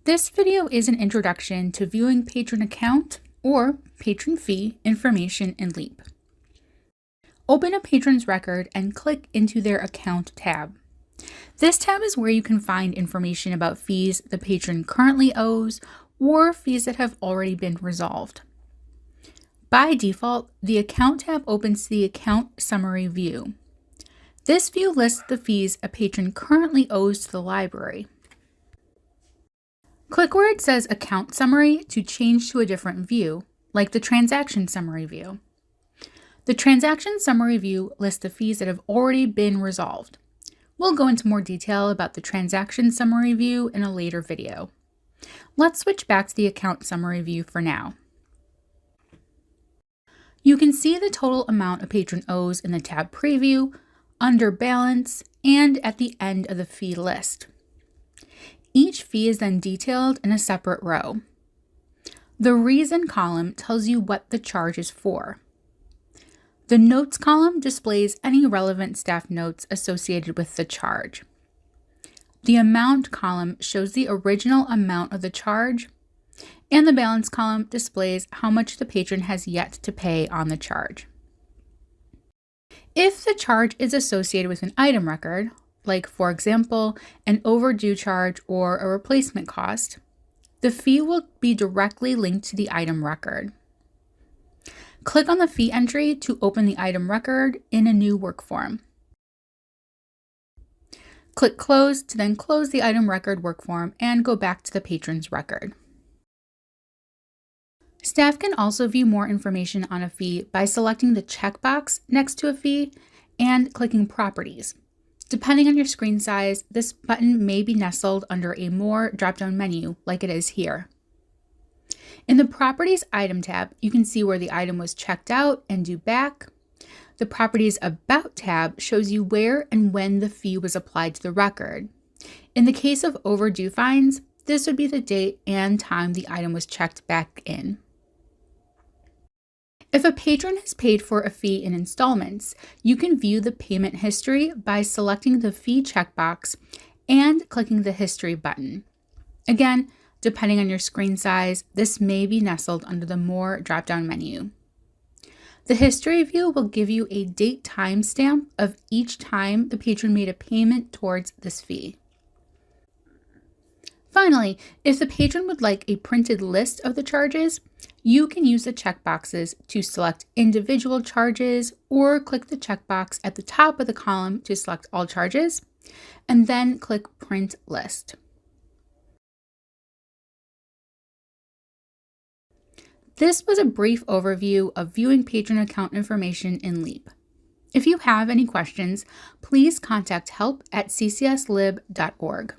This video is an introduction to viewing patron account or patron fee information in Leap. Open a patron's record and click into their account tab. This tab is where you can find information about fees the patron currently owes or fees that have already been resolved. By default, the account tab opens the account summary view. This view lists the fees a patron currently owes to the library. Click where it says Account Summary to change to a different view, like the Transaction Summary view. The Transaction Summary view lists the fees that have already been resolved. We'll go into more detail about the Transaction Summary view in a later video. Let's switch back to the Account Summary view for now. You can see the total amount a patron owes in the tab Preview, under Balance, and at the end of the fee list. Each fee is then detailed in a separate row. The Reason column tells you what the charge is for. The Notes column displays any relevant staff notes associated with the charge. The Amount column shows the original amount of the charge, and the Balance column displays how much the patron has yet to pay on the charge. If the charge is associated with an item record, like for example, an overdue charge or a replacement cost, the fee will be directly linked to the item record. Click on the fee entry to open the item record in a new workform. Click Close to then close the item record workform and go back to the patron's record. Staff can also view more information on a fee by selecting the checkbox next to a fee and clicking Properties. Depending on your screen size, this button may be nestled under a More drop-down menu like it is here. In the Properties Item tab, you can see where the item was checked out and due back. The Properties About tab shows you where and when the fee was applied to the record. In the case of overdue fines, this would be the date and time the item was checked back in. If a patron has paid for a fee in installments, you can view the payment history by selecting the fee checkbox and clicking the History button. Again, depending on your screen size, this may be nestled under the More drop-down menu. The History view will give you a date timestamp of each time the patron made a payment towards this fee. Finally, if the patron would like a printed list of the charges, you can use the checkboxes to select individual charges or click the checkbox at the top of the column to select all charges, and then click Print List. This was a brief overview of viewing patron account information in Leap. If you have any questions, please contact help@ccslib.org.